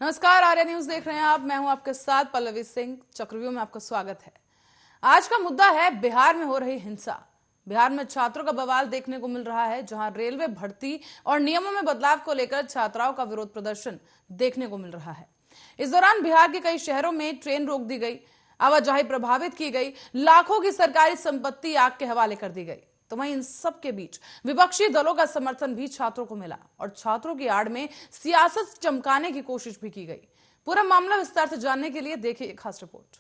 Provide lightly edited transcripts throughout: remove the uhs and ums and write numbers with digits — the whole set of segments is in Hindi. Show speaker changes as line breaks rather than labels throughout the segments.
नमस्कार, आर्या न्यूज देख रहे हैं आप। मैं हूं आपके साथ पल्लवी सिंह। चक्रव्यूह में आपका स्वागत है। आज का मुद्दा है बिहार में हो रही हिंसा। बिहार में छात्रों का बवाल देखने को मिल रहा है, जहां रेलवे भर्ती और नियमों में बदलाव को लेकर छात्राओं का विरोध प्रदर्शन देखने को मिल रहा है। इस दौरान बिहार के कई शहरों में ट्रेन रोक दी गई, आवाजाही प्रभावित की गई, लाखों की सरकारी संपत्ति आग के हवाले कर दी गई। तो वहीं इन सब के बीच विपक्षी दलों का समर्थन भी छात्रों को मिला और छात्रों की आड़ में सियासत चमकाने की कोशिश भी की गई। पूरा मामला विस्तार से जानने के लिए देखिए एक खास रिपोर्ट।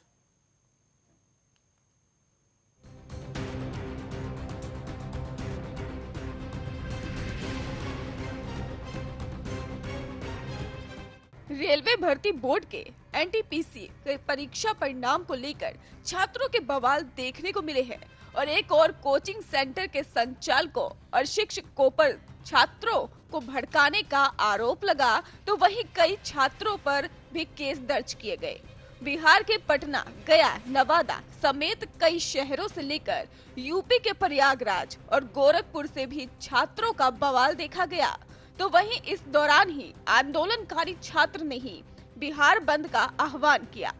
रेलवे भर्ती बोर्ड के एनटीपीसी के परीक्षा परिणाम को लेकर छात्रों के बवाल देखने को मिले हैं और एक और कोचिंग सेंटर के संचालकों और शिक्षकों पर छात्रों को भड़काने का आरोप लगा, तो वहीं कई छात्रों पर भी केस दर्ज किए गए। बिहार के पटना, गया, नवादा समेत कई शहरों से लेकर यूपी के प्रयागराज और गोरखपुर से भी छात्रों का बवाल देखा गया। तो वहीं इस दौरान ही आंदोलनकारी छात्र ने ही बिहार बंद का आह्वान किया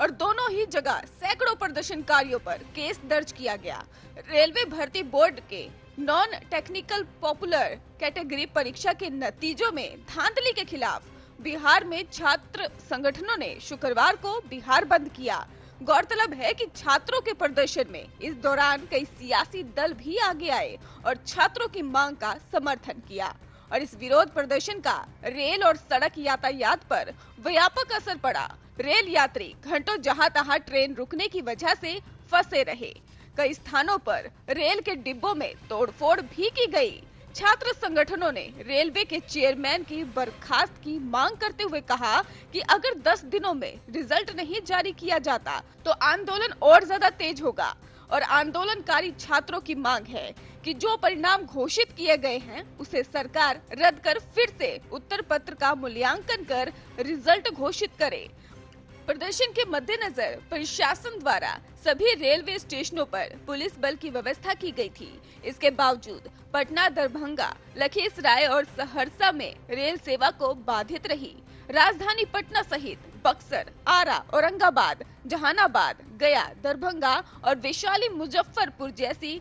और दोनों ही जगह सैकड़ों प्रदर्शनकारियों पर केस दर्ज किया गया। रेलवे भर्ती बोर्ड के नॉन टेक्निकल पॉपुलर कैटेगरी परीक्षा के नतीजों में धांधली के खिलाफ बिहार में छात्र संगठनों ने शुक्रवार को बिहार बंद किया। गौरतलब है कि छात्रों के प्रदर्शन में इस दौरान कई सियासी दल भी आगे आए और छात्रों की मांग का समर्थन किया और इस विरोध प्रदर्शन का रेल और सड़क यातायात पर व्यापक असर पड़ा। रेल यात्री घंटों जहां तहां ट्रेन रुकने की वजह से फंसे रहे। कई स्थानों पर रेल के डिब्बों में तोड़फोड़ भी की गई। छात्र संगठनों ने रेलवे के चेयरमैन की बर्खास्त की मांग करते हुए कहा कि अगर 10 दिनों में रिजल्ट नहीं जारी किया जाता तो आंदोलन और ज्यादा तेज होगा और आंदोलनकारी छात्रों की मांग है कि जो परिणाम घोषित किए गए हैं उसे सरकार रद्द कर फिर से उत्तर पत्र का मूल्यांकन कर रिजल्ट घोषित करे। प्रदर्शन के मद्देनजर प्रशासन द्वारा सभी रेलवे स्टेशनों पर पुलिस बल की व्यवस्था की गई थी। इसके बावजूद पटना, दरभंगा, लखीसराय और सहरसा में रेल सेवा को बाधित रही। राजधानी पटना सहित बक्सर, आरा, औरंगाबाद, जहानाबाद, गया, दरभंगा और वैशाली, मुजफ्फरपुर जैसी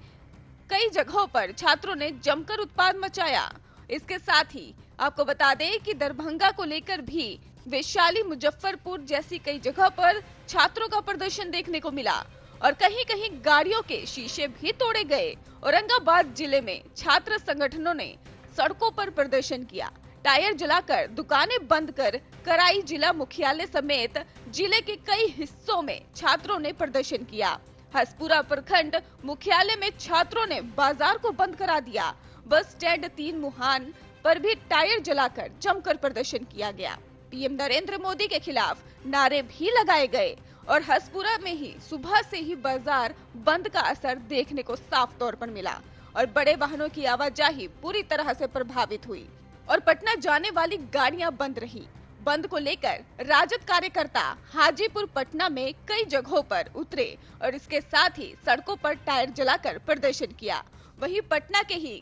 कई जगहों पर छात्रों ने जमकर उत्पाद मचाया। इसके साथ ही आपको बता दें कि दरभंगा को लेकर भी वैशाली, मुजफ्फरपुर जैसी कई जगह पर छात्रों का प्रदर्शन देखने को मिला और कहीं कहीं गाड़ियों के शीशे भी तोड़े गए। औरंगाबाद जिले में छात्र संगठनों ने सड़कों पर प्रदर्शन किया, टायर जलाकर दुकानें बंद कर कराई जिला मुख्यालय समेत जिले के कई हिस्सों में छात्रों ने प्रदर्शन किया। हसपुरा प्रखंड मुख्यालय में छात्रों ने बाजार को बंद करा दिया। बस स्टैंड 3 मुहान पर भी टायर जलाकर जमकर प्रदर्शन किया गया। पीएम नरेंद्र मोदी के खिलाफ नारे भी लगाए गए और हसपुरा में ही सुबह से ही बाजार बंद का असर देखने को साफ तौर पर मिला और बड़े वाहनों की आवाजाही पूरी तरह से प्रभावित हुई और पटना जाने वाली गाड़ियां बंद रही। बंद को लेकर राजद कार्यकर्ता हाजीपुर पटना में कई जगहों पर उतरे और इसके साथ ही सड़कों पर टायर जलाकर प्रदर्शन किया। वहीं पटना के ही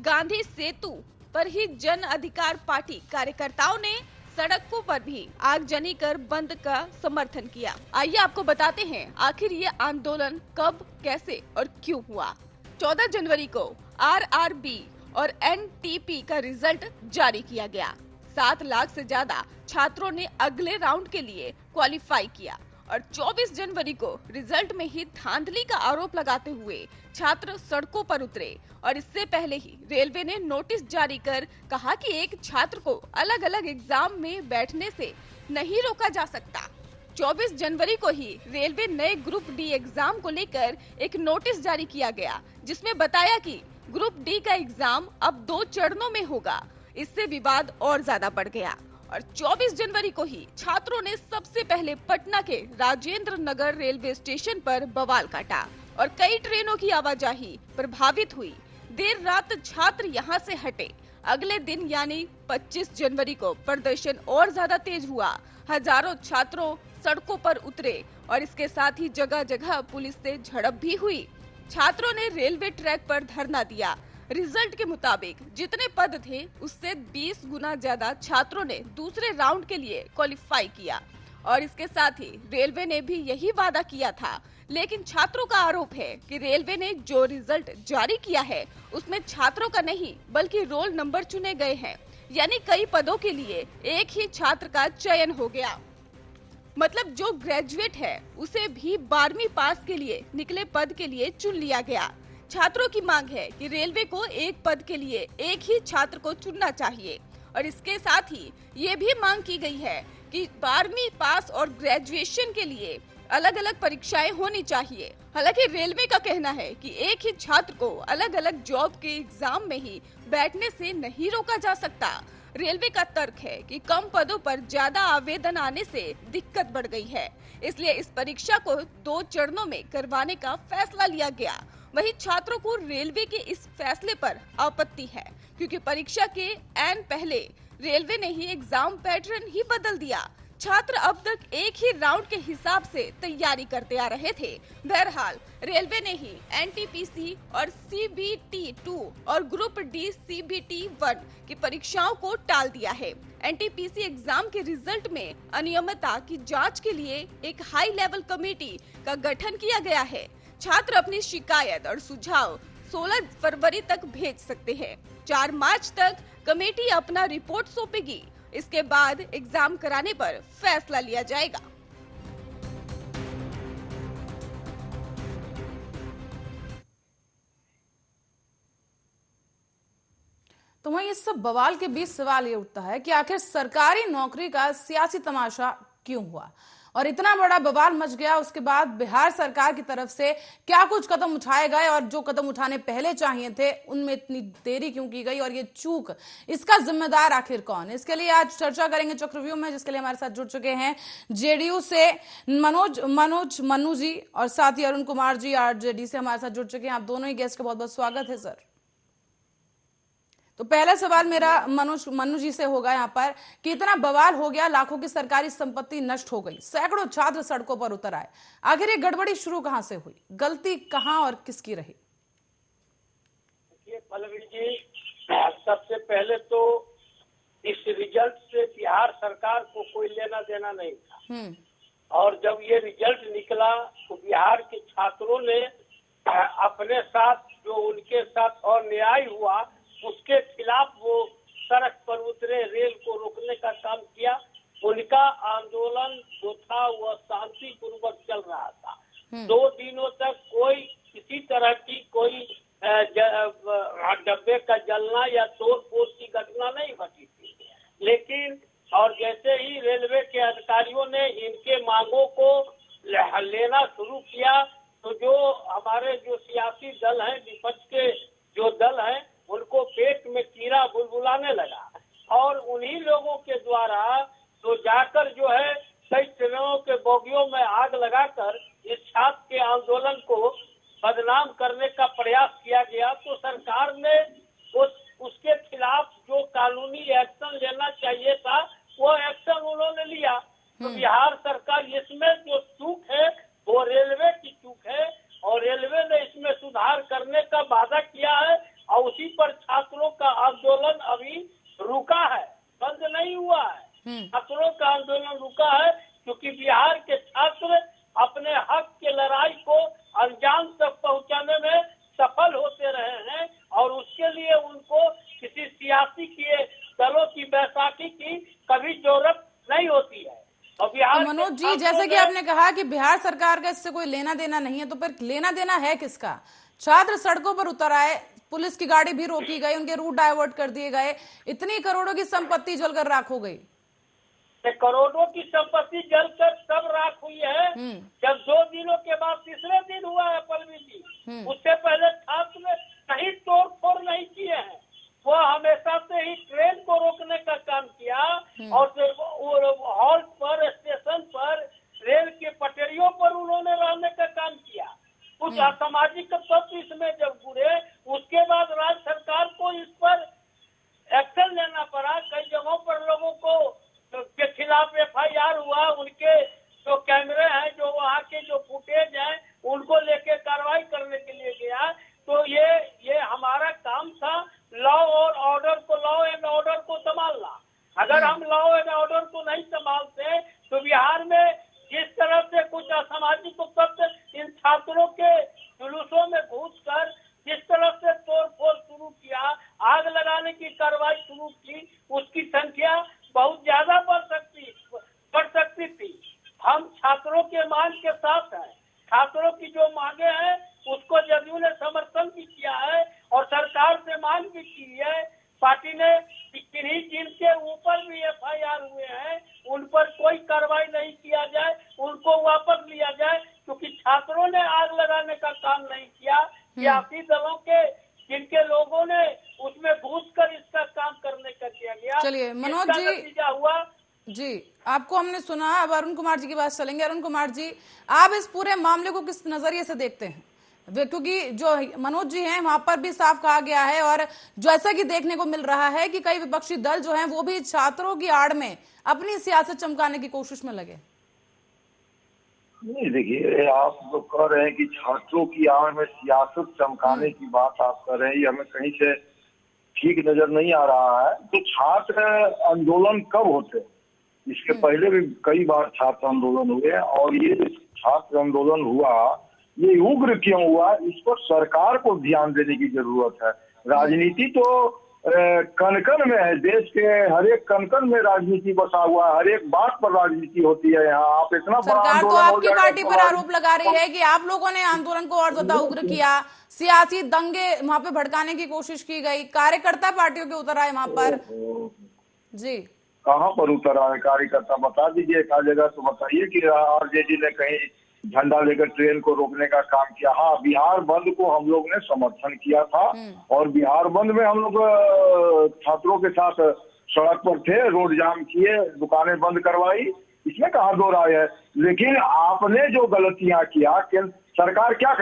गांधी सेतु पर ही जन अधिकार पार्टी कार्यकर्ताओं ने सड़कों पर भी आगजनी कर बंद का समर्थन किया। आइए आपको बताते हैं आखिर ये आंदोलन कब, कैसे और क्यों हुआ। 14 जनवरी को आरआरबी और एनटीपी का रिजल्ट जारी किया गया। 7 लाख से ज्यादा छात्रों ने अगले राउंड के लिए क्वालिफाई किया और 24 जनवरी को रिजल्ट में ही धांधली का आरोप लगाते हुए छात्र सड़कों पर उतरे और इससे पहले ही रेलवे ने नोटिस जारी कर कहा कि एक छात्र को अलग अलग एग्जाम में बैठने से नहीं रोका जा सकता। 24 जनवरी को ही रेलवे नए ग्रुप डी एग्जाम को लेकर एक नोटिस जारी किया गया, जिसमें बताया कि ग्रुप डी का एग्जाम अब 2 चरणों में होगा। इससे विवाद और ज्यादा बढ़ गया और 24 जनवरी को ही छात्रों ने सबसे पहले पटना के राजेंद्र नगर रेलवे स्टेशन पर बवाल काटा और कई ट्रेनों की आवाजाही प्रभावित हुई। देर रात छात्र यहां से हटे। अगले दिन यानी 25 जनवरी को प्रदर्शन और ज्यादा तेज हुआ। हजारों छात्रों सड़कों पर उतरे और इसके साथ ही जगह जगह पुलिस से झड़प भी हुई। छात्रों ने रेलवे ट्रैक पर धरना दिया। रिजल्ट के मुताबिक जितने पद थे उससे 20 गुना ज्यादा छात्रों ने दूसरे राउंड के लिए क्वालिफाई किया और इसके साथ ही रेलवे ने भी यही वादा किया था। लेकिन छात्रों का आरोप है कि रेलवे ने जो रिजल्ट जारी किया है उसमें छात्रों का नहीं बल्कि रोल नंबर चुने गए हैं, यानी कई पदों के लिए एक ही छात्र का चयन हो गया। मतलब जो ग्रेजुएट है उसे भी 12वीं पास के लिए निकले पद के लिए चुन लिया गया। छात्रों की मांग है कि रेलवे को एक पद के लिए एक ही छात्र को चुनना चाहिए और इसके साथ ही ये भी मांग की गई है कि 12वीं पास और ग्रेजुएशन के लिए अलग अलग परीक्षाएं होनी चाहिए। हालांकि रेलवे का कहना है कि एक ही छात्र को अलग अलग जॉब के एग्जाम में ही बैठने से नहीं रोका जा सकता। रेलवे का तर्क है कि कम पदों पर ज्यादा आवेदन आने से दिक्कत बढ़ गई है, इसलिए इस परीक्षा को 2 चरणों में करवाने का फैसला लिया गया। वहीं छात्रों को रेलवे के इस फैसले पर आपत्ति है क्योंकि परीक्षा के ऐन पहले रेलवे ने ही एग्जाम पैटर्न ही बदल दिया। छात्र अब तक एक ही राउंड के हिसाब से तैयारी करते आ रहे थे। बहरहाल रेलवे ने ही एनटीपीसी और CBT2 और ग्रुप डी CBT1 की परीक्षाओं को टाल दिया है। एनटीपीसी एग्जाम के रिजल्ट में अनियमितता की जांच के लिए एक हाई लेवल कमेटी का गठन किया गया है। छात्र अपनी शिकायत और सुझाव 16 फरवरी तक भेज सकते हैं। 4 मार्च तक कमेटी अपना रिपोर्ट सौंपेगी। इसके बाद एग्जाम कराने पर फैसला लिया जाएगा।
तो वहीं इस सब बवाल के बीच सवाल ये उठता है कि आखिर सरकारी नौकरी का सियासी तमाशा क्यों हुआ और इतना बड़ा बवाल मच गया। उसके बाद बिहार सरकार की तरफ से क्या कुछ कदम उठाए गए और जो कदम उठाने पहले चाहिए थे उनमें इतनी देरी क्यों की गई और ये चूक, इसका जिम्मेदार आखिर कौन? इसके लिए आज चर्चा करेंगे चक्रव्यूह में, जिसके लिए हमारे साथ जुड़ चुके हैं जेडीयू से मनु जी और साथ ही अरुण कुमार जी आरजेडी से हमारे साथ जुड़ चुके हैं। आप दोनों ही गेस्ट का बहुत बहुत स्वागत है सर। तो पहला सवाल मेरा मनु जी से होगा यहाँ पर कि इतना बवाल हो गया, लाखों की सरकारी संपत्ति नष्ट हो गई, सैकड़ों छात्र सड़कों पर उतर आए, आखिर ये गड़बड़ी शुरू कहां से हुई, गलती कहां और किसकी रही?
पल्लवी जी, सबसे पहले तो इस रिजल्ट से बिहार सरकार को कोई लेना देना नहीं था और जब ये रिजल्ट निकला तो बिहार के छात्रों ने अपने साथ जो उनके साथ अन्याय हुआ उसके खिलाफ वो सड़क पर उतरे, रेल को रोकने का काम किया। उनका आंदोलन जो था वह शांतिपूर्वक चल रहा था। 2 दिनों तक कोई किसी तरह की कोई डब्बे का जलना या तोड़-फोड़ की घटना नहीं घटी थी। लेकिन और जैसे ही रेलवे के अधिकारियों ने इनके मांगों को लेना शुरू किया तो जो हमारे जो सियासी दल हैं, विपक्ष के जो दल हैं, उनको पेट में कीड़ा बुलबुलाने लगा और उन्हीं लोगों के द्वारा तो जाकर जो है कई ट्रेनों के बोगियों में आग लगाकर इस छात्र के आंदोलन को बदनाम करने का प्रयास किया गया। तो सरकार ने उसके खिलाफ जो कानूनी एक्शन लेना चाहिए था वो एक्शन उन्होंने लिया। तो बिहार सरकार इसमें जो चूक है वो रेलवे की चूक है और रेलवे ने इसमें सुधार करने का वादा किया है और उसी पर छात्रों का आंदोलन अभी रुका है, बंद नहीं हुआ है। छात्रों का आंदोलन रुका है क्योंकि बिहार के छात्र अपने हक के लड़ाई को अंजाम तक पहुंचाने में सफल होते रहे हैं और उसके लिए उनको किसी सियासी के दलों की बैसाखी की कभी जरूरत नहीं होती है। और बिहार
तो मनोज जी, जैसे कि आपने कहा कि बिहार सरकार का इससे कोई लेना देना नहीं है, तो फिर लेना देना है किसका? छात्र सड़कों पर उतर आए, पुलिस की गाड़ी भी रोकी गई, उनके रूट डाइवर्ट कर दिए गए, इतनी करोड़ों की संपत्ति जलकर राख हो गई।
करोड़ों की संपत्ति जलकर तब राख हुई है जब 2 दिनों के बाद तीसरे दिन हुआ है पल्लवी जी। उससे पहले छात्र ने कहीं तोड़ फोड़ नहीं किए हैं। वह हमेशा से ही ट्रेन को रोकने का काम किया और हॉल्ट पर, स्टेशन पर, रेल के पटरियों पर उन्होंने रहने का काम किया। कुछ असामाजिक तत्व इसमें जब जुड़े उसके बाद राज्य सरकार को इस पर एक्शन लेना पड़ा। कई जगहों पर लोगों को के खिलाफ FIR हुआ, उनके जो कैमरे हैं, जो वहाँ के जो फुटेज हैं, उनको लेके कार्रवाई करने के लिए गया। तो ये हमारा काम काम था लॉ और ऑर्डर को, लॉ एंड ऑर्डर को संभालना। अगर हम लॉ एंड ऑर्डर को नहीं संभालते तो बिहार में जिस तरह से कुछ असामाजिक तत्व इन छात्रों के जुलूसों में घुसकर जिस तरह से तोड़ फोड़ शुरू किया, आग लगाने की कार्रवाई शुरू की, उसकी संख्या बहुत ज्यादा बढ़ सकती थी। हम छात्रों के मांग के साथ हैं। छात्रों की जो मांगे हैं उसको जदयू ने समर्थन भी किया है और सरकार से मांग भी की है। पार्टी ने किन्हीं जिनके ऊपर भी FIR हुए हैं उन पर कोई कार्रवाई नहीं किया जाए, उनको वापस लिया जाए, क्योंकि छात्रों ने आग लगाने का काम नहीं किया। सियासी दलों के जिनके लोगों ने उसमें घुसकर इसका काम करने का किया गया।
चलिए मनोज जी,
नतीजा हुआ
जी आपको हमने सुना। अब अरुण कुमार जी की बात चलेंगे। अरुण कुमार जी, आप इस पूरे मामले को किस नजरिए से देखते हैं? क्योंकि जो मनोज जी हैं वहां पर भी साफ कहा गया है और जैसा कि देखने को मिल रहा है कि कई विपक्षी दल जो हैं वो भी छात्रों की आड़ में अपनी सियासत चमकाने की कोशिश में लगे।
नहीं, देखिए, आप तो कह रहे हैं कि छात्रों की आड़ में सियासत चमकाने की बात आप कर रहे हैं, ये हमें कहीं से ठीक नजर नहीं आ रहा है। तो छात्र आंदोलन कब होते हैं? इसके पहले भी कई बार छात्र आंदोलन हुए और ये छात्र आंदोलन हुआ, ये उग्र क्यों हुआ, इस पर सरकार को ध्यान देने की जरूरत है। राजनीति तो कण-कण में है, देश के हर एक कण-कण में राजनीति बसा हुआ है, हर एक बात पर राजनीति होती है यहाँ। आप इतना बड़ा
सरकार तो
आंदोलन हो
आपकी
जाएगा
पार्टी
तो
पर आरोप लगा रही है कि आप लोगों ने आंदोलन को और ज्यादा उग्र किया, सियासी दंगे वहां पे भड़काने की कोशिश की गई, कार्यकर्ता पार्टियों के उतर आए वहां पर। जी
कहाँ पर उतर आए कार्यकर्ता? बता दीजिए, एक जगह तो बताइए कि RJD ने कहीं झंडा लेकर ट्रेन को रोकने का काम किया। हाँ, बिहार बंद को हम लोग ने समर्थन किया था और बिहार बंद में हम लोग छात्रों के साथ सड़क पर थे, रोड जाम किए, दुकानें बंद करवाई, इसमें कहाँ दो राय है। लेकिन आपने जो गलतियां किया, सरकार क्या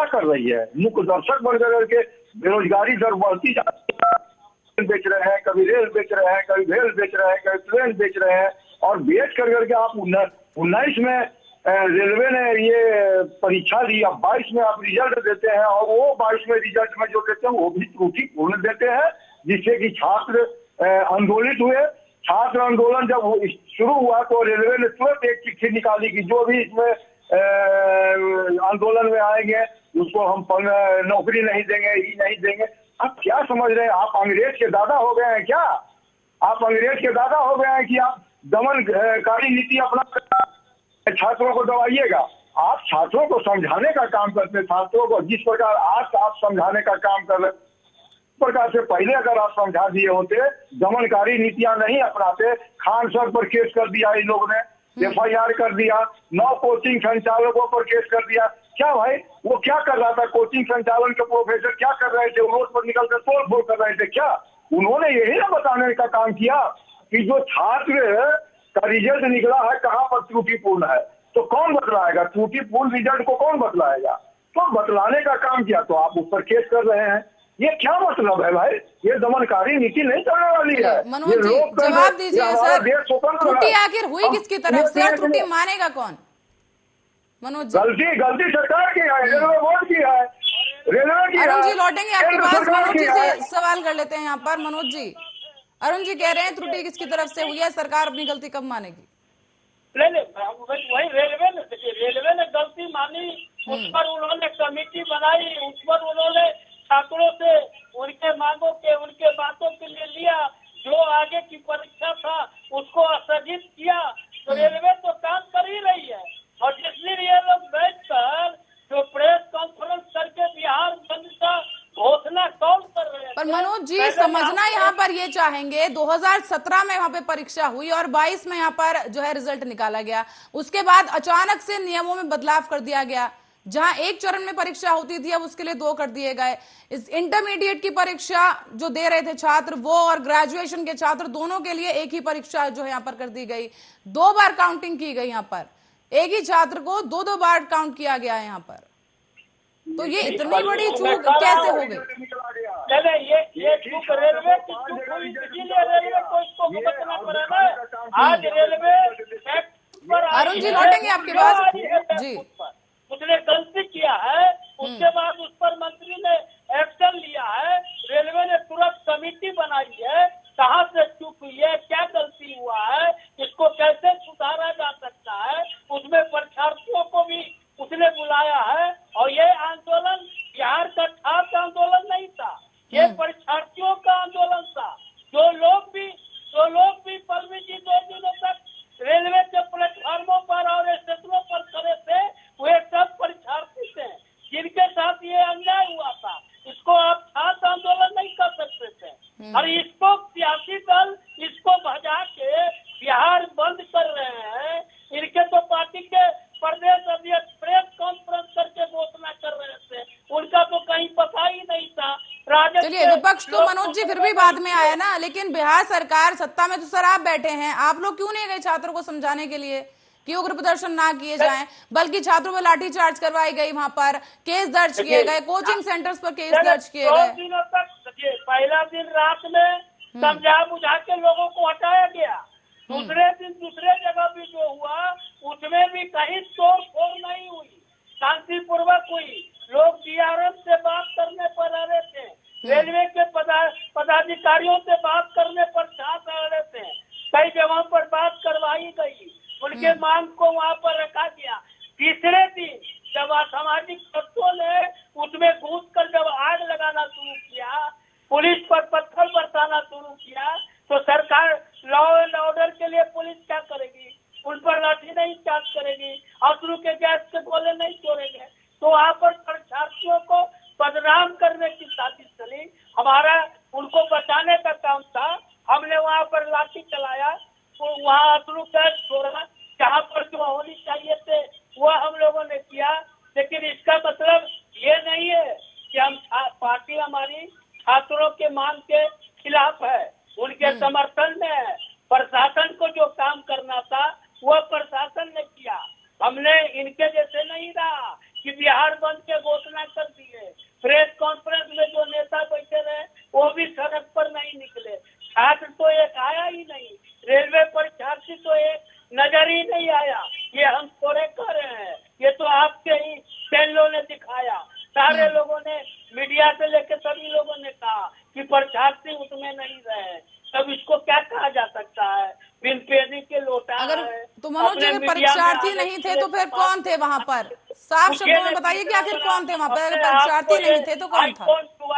कर रही है? मुख्य दर्शक बन करके बेरोजगारी दर बढ़ती जाती है, बेच रहे हैं, कभी रेल बेच रहे हैं, कभी भेल बेच रहे हैं, कभी ट्रेन बेच रहे हैं, और बेच करके आप 19 में रेलवे ने ये परीक्षा ली, अब 22 में आप रिजल्ट देते हैं और वो 22 में रिजल्ट में जो देते हैं वो भी त्रुटिपूर्ण देते हैं, जिससे कि छात्र आंदोलित हुए। छात्र आंदोलन जब शुरू हुआ तो रेलवे ने तुरंत एक चिट्ठी निकाली कि जो भी इसमें आंदोलन में आएंगे उसको हम नौकरी नहीं देंगे, ये नहीं देंगे। आप क्या समझ रहे हैं? आप अंग्रेज के दादा हो गए हैं क्या? आप अंग्रेज के दादा हो गए हैं कि आप दमनकारी नीति अपना छात्रों को दबाइएगा? आप छात्रों को समझाने का काम करते हैं। छात्रों को जिस प्रकार आज आप समझाने का काम कर रहे प्रकार से पहले अगर आप समझा दिए होते, दमनकारी नीतियां नहीं अपनाते। खान सर पर केस कर दिया इन लोगों ने, FIR कर दिया, 9 कोचिंग संचालकों पर केस कर दिया। क्या भाई, वो क्या कर रहा था? कोचिंग संचालन के प्रोफेसर क्या कर रहे थे? रोड पर निकलकर तोड़ फोड़ कर रहे थे क्या? उन्होंने यही ना बताने का काम किया कि जो छात्र का रिजल्ट निकला है कहाँ पर त्रुटिपूर्ण है, तो कौन बतलाएगा? त्रुटिपूर्ण रिजल्ट को कौन बतलाएगा? तो बतलाने का काम किया, तो आप उस पर केस कर रहे हैं। ये क्या मतलब है भाई? ये दमनकारी नीति नहीं चलने वाली है।
मनोज जी जवाब दीजिए सर, त्रुटि आखिर हुई किसकी तरफ से और त्रुटि मानेगा कौन? मनोज जी,
गलती सरकार की है, रेलवे बोर्ड की है, रेलवे की।
अरुण जी लौटेंगे आपके पास, मनोज जी से सवाल कर लेते हैं यहाँ पर। मनोज जी, अरुण जी कह रहे हैं त्रुटि किसकी तरफ से हुई है, सरकार अपनी गलती कब मानेगी?
वही रेलवे ने गलती मानी, उस पर उन्होंने कमेटी बनाई, उस पर उन्होंने छात्रों से उनके मांगों के, उनके बातों के लिए लिया, जो आगे की परीक्षा था उसको स्थगित किया। तो रेलवे तो काम कर ही रही है, और जिसलिए ये लोग बैठकर जो प्रेस कॉन्फ्रेंस करके बिहार बंद का घोषणा कौन कर रहे हैं?
पर मनोज जी समझना यहाँ पर ये चाहेंगे, 2017 में वहां पे परीक्षा हुई और 22 में यहाँ पर जो है रिजल्ट निकाला गया। उसके बाद अचानक से नियमों में बदलाव कर दिया गया, जहां एक चरण में परीक्षा होती थी अब उसके लिए 2 कर दिए गए। इस इंटरमीडिएट की परीक्षा जो दे रहे थे छात्र वो और ग्रेजुएशन के छात्र दोनों के लिए एक ही परीक्षा जो है यहाँ पर कर दी गई। 2 बार काउंटिंग की गई, यहाँ पर एक ही छात्र को 2-2 बार काउंट किया गया है यहाँ पर। तो ये इतनी बड़ी चूक कैसे हो गई?
ये चूक रेलवे की चूक हुई, इसीलिए रेलवे को इसको भुगतना पड़ा ना। आज रेलवे
अरुण जी लौटेंगे आपके पास। जी,
उसने गलती किया है, उसके बाद उस पर मंत्री ने एक्शन लिया है। बंद कर रहे हैं। इनके तो पार्टी के प्रदेश अध्यक्ष प्रेस कॉन्फ्रेंस करके घोषणा कर रहे थे, उनका तो कहीं पता ही नहीं था। राजद
चलिए, विपक्ष तो मनोज जी फिर भी बाद में आया ना, लेकिन बिहार सरकार सत्ता में तो सर आप बैठे हैं, आप लोग क्यों नहीं गए छात्रों को समझाने के लिए कि उग्र प्रदर्शन ना किए जाएं, बल्कि छात्रों में लाठीचार्ज करवाई गई, वहां पर केस दर्ज किए गए, कोचिंग सेंटर्स पर केस दर्ज किए गए।
2 दिनों तक पहला दिन रात में समझा बुझा के लोगों को हटाया गया, दूसरे दिन दूसरे जगह भी जो हुआ उसमें भी कहीं तोड़ फोड़ नहीं हुई, शांतिपूर्वक हुई। लोग डीआरएम से बात करने पर आ रहे थे, रेलवे के पदाधिकारियों से बात करने पर छात्र आ रहे थे, कई जगहों पर बात करवाई गई, उनके मांग को वहाँ पर रखा गया। तीसरे दिन जब असामाजिक तत्वों ने उसमें घुस कर जब आग लगाना शुरू किया, पुलिस पर पत्थर बरसाना शुरू किया, तो सरकार लॉ एंड ऑर्डर के लिए पुलिस क्या करेगी? उन पर लाठी नहीं चार्ज करेगी, आंसू के गैस के गोले नहीं छोड़ेंगे। तो वहाँ पर परीक्षार्थियों को बदनाम करने की साजिश चली। हमारा उनको बचाने का काम था, हमने वहाँ पर लाठी चलाया, तो वहाँ आंसू गैस छोड़ा, जहाँ पर जो होनी चाहिए थे वह हम लोगों ने किया। लेकिन इसका मतलब ये नहीं है कि हम पार्टी हमारी छात्रों के मांग के खिलाफ है, उनके समर्थन में है। प्रशासन को जो काम करना था वह प्रशासन ने किया, हमने इनके जैसे नहीं रहा कि बिहार बंद के घोषणा कर दिए। प्रेस कॉन्फ्रेंस में जो नेता बैठे रहे वो भी सड़क पर नहीं निकले, छात्र तो एक आया ही नहीं, रेलवे परीक्षार्थी तो एक नजर ही नहीं आया। ये हम थोड़े कह रहे हैं, ये तो आपके ही चैनलों ने दिखाया, सारे लोगों ने, मीडिया से लेकर सभी लोगों ने कहा कि परीक्षार्थी उसमें नहीं रहे। तब इसको क्या कहा जा सकता है? बिन पेनी के लोटा
अगर
है।
तो मनोज जी अगर परीक्षार्थी नहीं थे तो फिर कौन थे वहां पर? साफ शब्दों में बताइए कि आखिर कौन थे वहां पर? अगर परीक्षार्थी नहीं थे तो कौन था?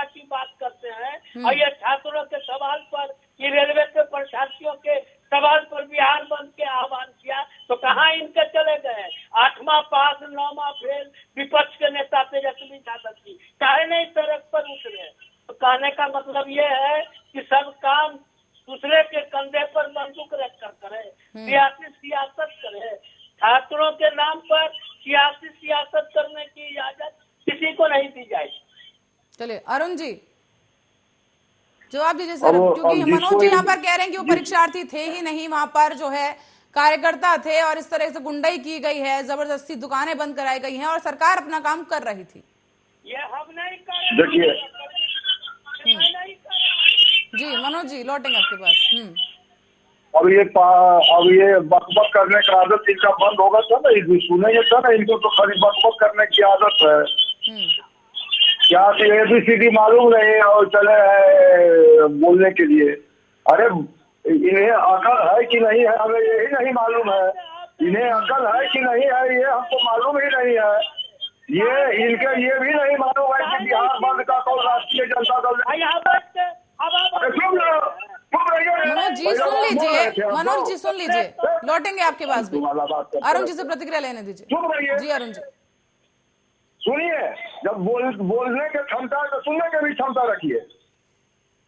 की बात करते हैं और ये छात्रों के सवाल पर, ये रेलवे के परीक्षार्थियों के सवाल पर बिहार बंद के आह्वान किया तो कहाँ इनके चले गए? 8वां पास 9वां फेल विपक्ष के नेता तेजस्वी यादव जी काहे नहीं सड़क पर उतरे? तो कहने का मतलब ये है कि सब काम दूसरे के कंधे पर बंदूक रखकर करे, सियासी सियासत करे। छात्रों के नाम पर सियासी सियासत करने की इजाजत किसी को नहीं दी जाएगी।
चलिए अरुण जी जवाब दीजिए सर, क्योंकि मनोज जी यहाँ पर कह रहे हैं कि वो परीक्षार्थी थे ही नहीं, वहां पर जो है कार्यकर्ता थे और इस तरह से गुंडाई की गई है, जबरदस्ती दुकानें बंद कराई गई हैं और सरकार अपना काम कर रही थी।
ये हम नहीं कर रहे। देखिए
जी मनोज जी लौटेंगे आपके पास।
अब ये बकबक करने का आदत इनका बंद होगा था ना, सुनेंगे था ना, इनको तो खाली बकबक करने की आदत है। क्या ABCD मालूम नहीं और चले है बोलने के लिए? अरे इन्हें अकल है कि नहीं है हमें यही नहीं मालूम है, इन्हें अकल है कि नहीं है ये हमको मालूम ही नहीं है। ये इनके ये भी नहीं मालूम है कि बिहार बंद का कौन राष्ट्रीय जनता दल।
मनोज जी सुन लीजिए, मनोज जी सुन लीजिए, लौटेंगे आपके पास भी। अरुण जी से प्रतिक्रिया लेने दीजिए। जी अरुण जी
सुनिए, जब बोलने की क्षमता है तो सुनने की भी क्षमता रखिए।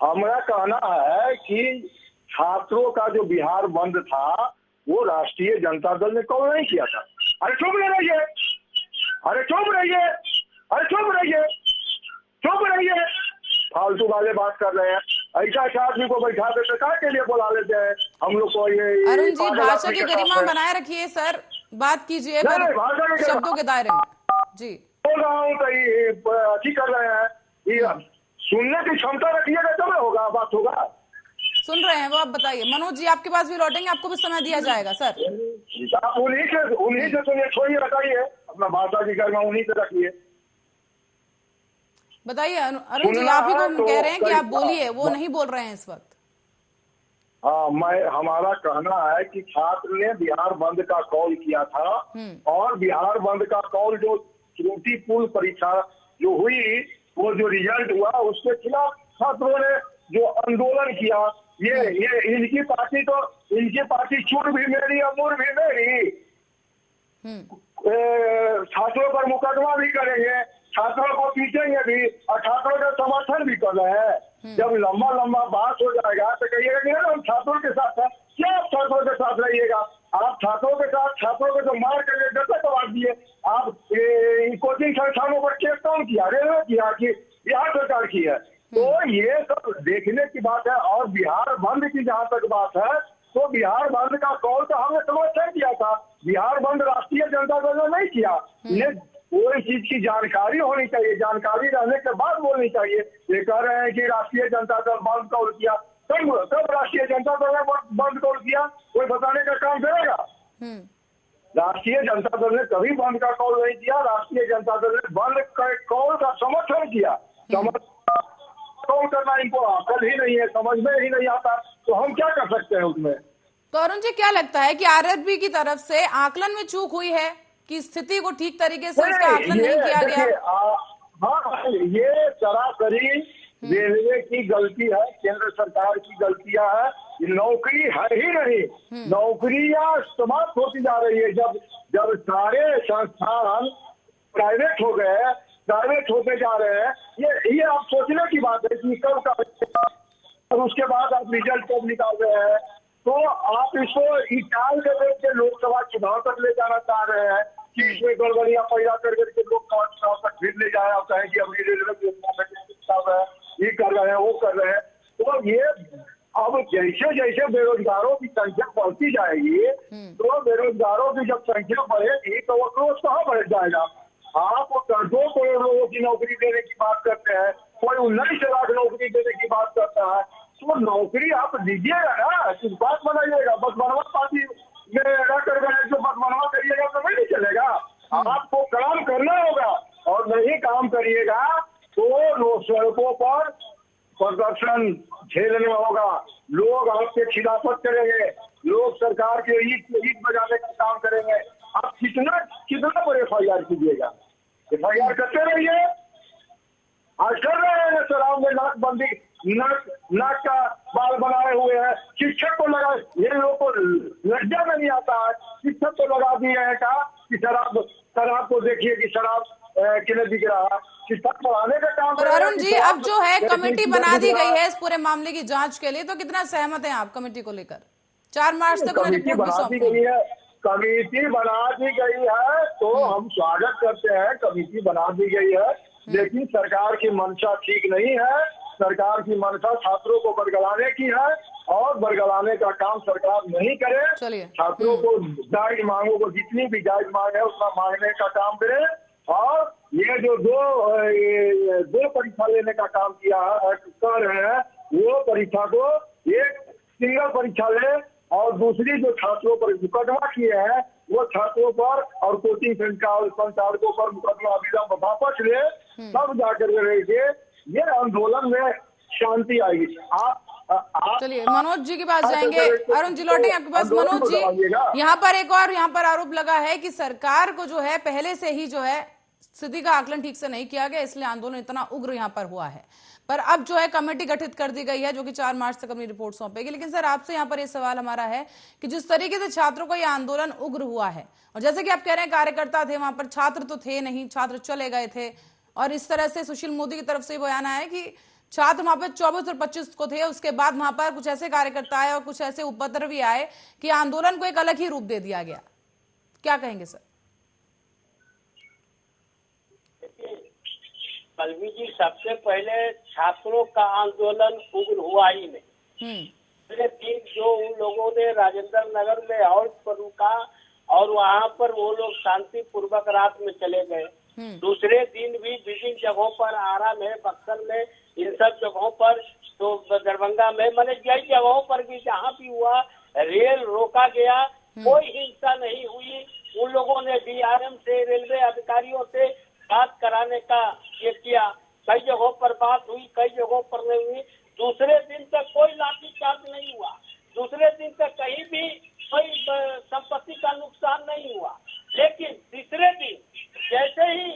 हमारा कहना है कि छात्रों का जो बिहार बंद था वो राष्ट्रीय जनता दल ने कौन नहीं किया था। अरे चुप रहिए, अरे चुप रहिए, अरे चुप रहिए, चुप रहिए, फालतू वाले बात कर रहे हैं। ऐसा आदमी को बैठा देते काय के लिए बुला लेते हैं हम लोग को? ये
अरुण जी भाषा की गरिमा बनाए रखिए सर, बात कीजिए शब्दों के दायरे में। जी
बोल रहा हूँ तो ये अच्छी कर रहे हैं, ये सुनने की क्षमता रखिएगा तब होगा, बात होगा।
सुन रहे हैं वो, आप बताइए। मनोज जी आपके पास भी लौटेंगे, आपको भी समय दिया जाएगा सर।
आप उन्हीं से सुनिए, छोड़िए, बताइए अपना भाषा की गरिमा उन्हीं से रखिए।
बताइए अरुण जी, आप ही को कह रहे हैं कि आप बोलिए, वो नहीं बोल रहे हैं इस वक्त।
हाँ, हमारा कहना है कि छात्र ने बिहार बंद का कॉल किया था और बिहार बंद का कॉल जो त्रुटिपूर्ण परीक्षा जो हुई, वो जो रिजल्ट हुआ उसके खिलाफ छात्रों ने जो आंदोलन किया, ये इनकी पार्टी चुर भी मेरी अमूर भी मेरी। छात्रों पर मुकदमा भी करेंगे, छात्रों को पीटेंगे भी और छात्रों का समर्थन भी कर रहे हैं। जब लंबा बात हो जाएगा तो कहिएगा कि हम छात्रों के साथ हैं, क्या आप छात्रों के साथ रहिएगा? आप छात्रों के साथ छात्रों को जो मार करके डटा करवा दिए। आप कोचिंग संस्थानों पर केस कौन किया? रेलवे किया कि बिहार सरकार की है? तो ये सब देखने की बात है। और बिहार बंद की जहाँ तक बात है, तो बिहार बंद का कॉल तो हमने समर्थन किया था। बिहार बंद राष्ट्रीय जनता दल ने नहीं किया। इन्हें कोई चीज की जानकारी होनी चाहिए, जानकारी रहने के बाद बोलनी चाहिए। ये कह रहे हैं कि राष्ट्रीय जनता दल बंद कॉल किया। कब राष्ट्रीय जनता दल ने बंद कॉल किया? कोई बताने का काम करेगा? राष्ट्रीय जनता दल ने कभी बंद का कॉल नहीं किया। राष्ट्रीय जनता दल ने बंद कॉल का समर्थन किया। कॉल करना इनको अकल ही नहीं है, समझ में ही नहीं आता, तो हम क्या कर सकते हैं उसमें?
तो अरुण जी, क्या लगता है कि आरआरबी की तरफ से आकलन में चूक हुई है कि स्थिति को ठीक तरीके से उसका आकलन नहीं किया गया?
हाँ, ये सरासरी रेलवे की गलती है, केंद्र सरकार की गलतियां है। नौकरी है ही नहीं, नौकरियां समाप्त होती जा रही है। जब सारे संस्थान प्राइवेट हो गए, प्राइवेट होते जा रहे हैं, ये आप सोचने की बात है कि कब का, और उसके बाद आप रिजल्ट कब निकाल रहे हैं। तो आप इसको टाल के लोकसभा चुनाव तक ले जाना चाह रहे हैं कि इसमें गड़बड़ियां पैदा करके लोकसभा चुनाव तक फिर ले जाए और कहें कि अभी रेलवे ये कर रहे हैं, वो कर रहे हैं। तो ये अब जैसे जैसे बेरोजगारों की संख्या बढ़ती जाएगी, तो बेरोजगारों की जब संख्या बढ़ेगी तो वो क्रोध कहाँ बढ़ जाएगा? आप 2 करोड़ लोगों की नौकरी देने की बात करते हैं, कोई 19 लाख नौकरी देने की बात करता है। तो नौकरी आप दीजिएगा ना, किस बात बनाइएगा? बस बनवा पार्टी में रह कर गए जो बस बनवा करिएगा तो नहीं चलेगा। आपको काम करना होगा, और नहीं काम करिएगा तो सड़कों पर प्रदर्शन झेलने होगा। लोग आपके खिलाफत करेंगे, लोग सरकार के ईट बजाने का काम करेंगे। आप कितना पर FIR कीजिएगा? FIR करते रहिए। आज कर रहे हैं शराब में नाकबंदी, नाक का बाल बनाए हुए हैं। शिक्षक को लगा, ये लोगों को लज्जा नहीं आता है। शिक्षक को लगा दिए हैं कहा कि शराब को देखिए कि शराब कितने बिक रहा है। शिक्षक पढ़ाने का काम।
और अरुण जी, अब जो है कमेटी बना दी गई है इस पूरे मामले की जांच के लिए, तो कितना सहमत हैं आप कमेटी को लेकर? 4 मार्च तक
कमेटी बना दी गई है, कमेटी बना दी गई है, तो हम स्वागत करते हैं। कमेटी बना दी गई है, लेकिन सरकार की मंशा ठीक नहीं है। सरकार की मंशा छात्रों को बरगलाने की है, और बरगलाने का काम सरकार नहीं करे। छात्रों को जायज मांगों को, जितनी भी जायज मांग है उतना मांगने का काम करे। और ये जो दो परीक्षा लेने का काम किया है, कर रहे हैं, वो परीक्षा को एक सिंगल परीक्षा ले, और दूसरी जो छात्रों पर मुकदमा किए हैं वो छात्रों पर और कोचिंग संचालकों पर मुकदमा अभिलंब वापस ले, तब जाकर के ये आंदोलन में शांति आएगी। आप
चलिए मनोज जी के पास जाएंगे। अरुण जी लौटेंगे आपके पास। मनोज जी, यहाँ पर एक और आरोप लगा है कि सरकार को जो है पहले से ही जो है स्थिति का आकलन ठीक से नहीं किया गया, इसलिए आंदोलन इतना उग्र यहाँ पर हुआ है। पर अब जो है कमेटी गठित कर दी गई है जो कि 4 मार्च तक अपनी रिपोर्ट सौंपेगी। लेकिन सर, आपसे यहाँ पर ये सवाल हमारा है कि जिस तरीके से छात्रों का ये आंदोलन उग्र हुआ है, और जैसे कि आप कह रहे हैं कार्यकर्ता थे वहां पर, छात्र तो थे नहीं, छात्र चले गए थे, और इस तरह से सुशील मोदी की तरफ से बयान आया कि छात्र वहां पर 24 और 25 को थे। उसके बाद वहां पर कुछ ऐसे कार्यकर्ता आए और कुछ ऐसे उपद्रव भी आए कि आंदोलन को एक अलग ही रूप दे दिया गया। क्या कहेंगे सर?
पल्लवी जी, सबसे पहले छात्रों का आंदोलन उग्र हुआ ही नहीं। पहले दिन जो उन लोगों ने राजेंद्र नगर में हाउस पर रुका और वहाँ पर वो लोग शांति पूर्वक रात में चले गए। दूसरे दिन भी विभिन्न जगहों पर, आरा में, बक्सर में, इन सब जगहों पर, तो दरभंगा में, मैंने कई जगहों पर भी जहाँ भी हुआ रेल रोका गया, कोई हिंसा नहीं हुई। उन लोगों ने DRM से, रेलवे अधिकारियों से बात कराने का ये किया। कई जगहों पर बात हुई, कई जगहों पर नहीं हुई। दूसरे दिन तक कोई लाठीचार्ज नहीं हुआ। दूसरे दिन तक कहीं भी कोई संपत्ति का नुकसान नहीं हुआ। लेकिन तीसरे दिन जैसे ही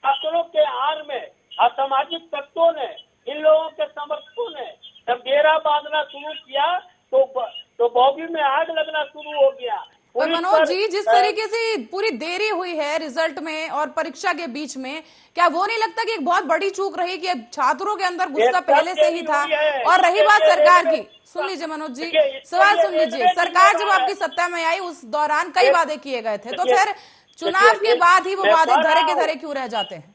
छात्रों के आड़ में असामाजिक तत्वों ने, इन लोगों के समर्थकों ने जब डेरा बांधना शुरू किया तो बॉगी में आग लगना शुरू हो गया।
पर मनोज जी, जिस तरीके से पूरी देरी हुई है रिजल्ट में और परीक्षा के बीच में, क्या वो नहीं लगता कि एक बहुत बड़ी चूक रही कि छात्रों के अंदर गुस्सा पहले से ही था? और रही बात सरकार की, सुन लीजिए मनोज जी, सवाल सुन लीजिए। सरकार जब आपकी सत्ता में आई उस दौरान कई वादे किए गए थे, तो फिर चुनाव के बाद ही वो वादे धरे के धरे क्यों रह जाते हैं?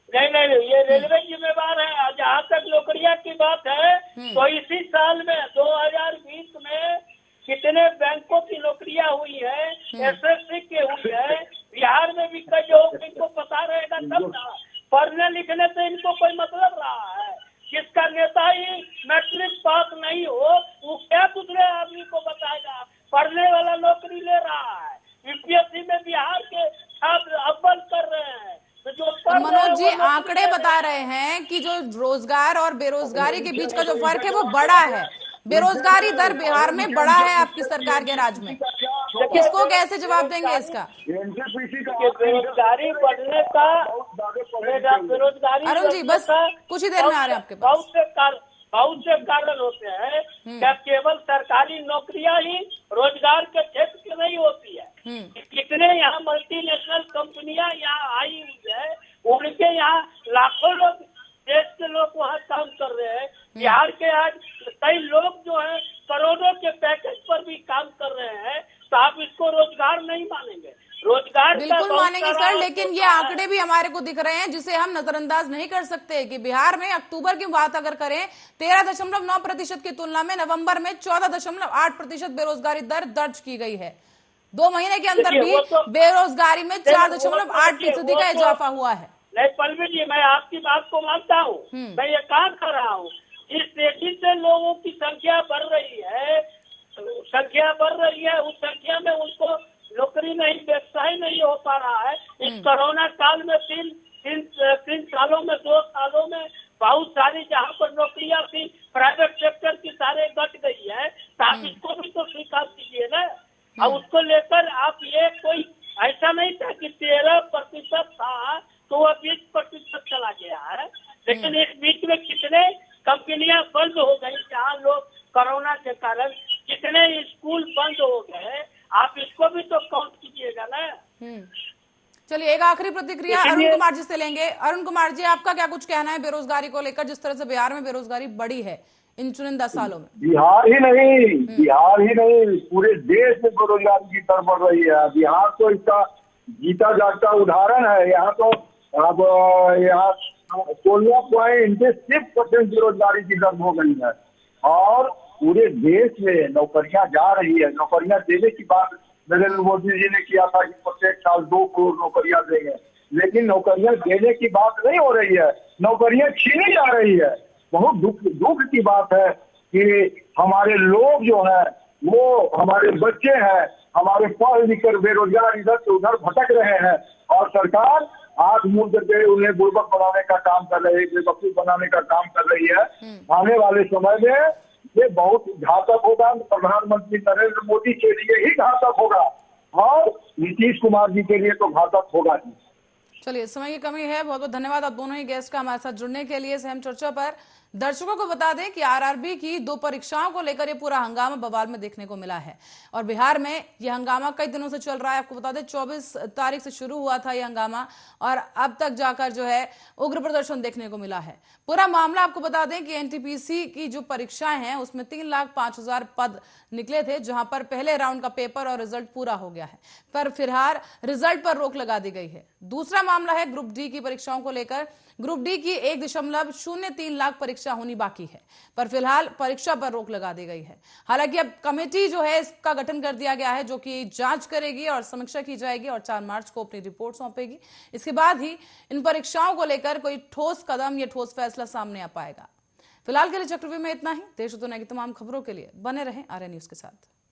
नहीं, ये रेलवे जिम्मेवार है। जहाँ तक नौकरियां की बात है, तो इसी साल में 2020 में कितने बैंकों की नौकरियां हुई है, एसएससी के हुई है, बिहार में भी कई लोग, इनको पता रहेगा तब ना। पढ़ने लिखने से इनको कोई मतलब रहा है? जिसका नेता ही मैट्रिक पास नहीं हो, वो क्या दूसरे आदमी को बताएगा? पढ़ने वाला नौकरी ले रहा है। यूपीएससी में बिहार के छात्र अव्वल कर रहे हैं। तो
मनोज जी, आंकड़े बता रहे हैं कि जो रोजगार और बेरोजगारी के बीच का जो फर्क है वो बड़ा है। बेरोजगारी दर बिहार में बड़ा है आपकी सरकार के राज में, किसको कैसे जवाब देंगे इसका?
बेरोजगारी बढ़ने का, बेरोजगारी
अरुण जी बस कुछ ही देर में आ रहे हैं आपके पास।
बहुत से कारण होते हैं। क्या केवल सरकारी नौकरियां ही रोजगार के क्षेत्र की नहीं होती है? कितने यहाँ मल्टीनेशनल कंपनियां यहाँ आई हुई है, उनके यहाँ लाखों लोग, देश के लोग वहाँ काम कर रहे हैं। बिहार के आज कई लोग जो है करोड़ों के पैकेज पर भी काम कर रहे हैं। तो आप इसको रोजगार नहीं मानेंगे? रोजगार
बिल्कुल मानेंगे सर, लेकिन ये आंकड़े भी हमारे को दिख रहे हैं जिसे हम नजरअंदाज नहीं कर सकते कि बिहार में अक्टूबर की बात अगर करें 13.9% की तुलना में नवंबर में 14.8% बेरोजगारी दर दर्ज की गई है। 2 महीने के अंदर भी बेरोजगारी में 4.8% का इजाफा हुआ है।
नहीं पल्लवी जी, मैं आपकी बात को मानता हूँ, मैं ये कहा कर रहा हूँ, इस तेजी से लोगों की संख्या बढ़ रही है, उस संख्या में उनको नौकरी नहीं, व्यवसाय नहीं हो पा रहा है। इस कोरोना काल में तीन सालों में, 2 सालों में बहुत सारी जहाँ पर नौकरियां थी प्राइवेट सेक्टर की सारे घट गई है। तो आप इसको भी तो स्वीकार कीजिए ना। अब उसको लेकर आप ये कोई ऐसा नहीं था कि 13% था तो वह 20% चला गया है। लेकिन इस बीच में कितने कंपनियां बंद हो गई जहाँ लोग कोरोना के कारण, कितने स्कूल बंद हो गए। आप इसको भी तो काउंट कीजिएगा ना।
चलिए एक आखिरी प्रतिक्रिया अरुण कुमार जी से लेंगे। अरुण कुमार जी, आपका क्या कुछ कहना है बेरोजगारी को लेकर, जिस तरह से बिहार में बेरोजगारी बढ़ी है इन चुनिंदा सालों में?
बिहार ही नहीं पूरे देश में बेरोजगारी की दर बढ़ रही है। बिहार तो इसका जीता जागता उदाहरण है। यहाँ तो अब यहाँ 16.6% बेरोजगारी की दर हो गई है और पूरे देश में नौकरियां जा रही है। नौकरियां देने की बात नरेंद्र मोदी जी ने किया था कि प्रत्येक साल 2 करोड़ नौकरियां देंगे, लेकिन नौकरियां देने की बात नहीं हो रही है, नौकरियां छीनी जा रही है। बहुत दुख की बात है कि हमारे लोग जो है, वो हमारे बच्चे हैं, हमारे पढ़ लिख कर बेरोजगार इधर से उधर भटक रहे हैं और सरकार आंख मूंद करके उन्हें बुर्बक बनाने का काम कर रही है, बेवकूफ बनाने का काम कर रही है। आने वाले समय में ये बहुत घातक होगा। प्रधानमंत्री नरेंद्र मोदी के लिए ही घातक होगा और नीतीश कुमार जी के लिए तो घातक होगा ही।
चलिए समय की कमी है, बहुत बहुत धन्यवाद आप दोनों ही गेस्ट का हमारे साथ जुड़ने के लिए इस अहम चर्चा पर। दर्शकों को बता दें कि आरआरबी की 2 परीक्षाओं को लेकर ये पूरा हंगामा बवाल में देखने को मिला है और बिहार में ये हंगामा कई दिनों से चल रहा है। आपको बता दें 24 तारीख से शुरू हुआ था ये हंगामा और अब तक जाकर जो है उग्र प्रदर्शन देखने को मिला है। पूरा मामला आपको बता दें कि एनटीपीसी की जो परीक्षाएं हैं उसमें 3,05,000 पद निकले थे, जहां पर पहले राउंड का पेपर और रिजल्ट पूरा हो गया है, पर फिलहाल रिजल्ट पर रोक लगा दी गई है। दूसरा मामला है ग्रुप डी की परीक्षाओं को लेकर। ग्रुप डी की 1.03 लाख परीक्षा होनी बाकी है, पर फिलहाल परीक्षा पर रोक लगा दी गई है। हालांकि अब कमेटी जो है इसका गठन कर दिया गया है जो कि जांच करेगी और समीक्षा की जाएगी और 4 मार्च को अपनी रिपोर्ट सौंपेगी। इसके बाद ही इन परीक्षाओं को लेकर कोई ठोस कदम या ठोस फैसला सामने आ पाएगा। फिलहाल के लिए चक्रव्यूह में इतना ही। देश और दुनिया की तमाम खबरों के लिए बने रहें आर्य न्यूज के साथ।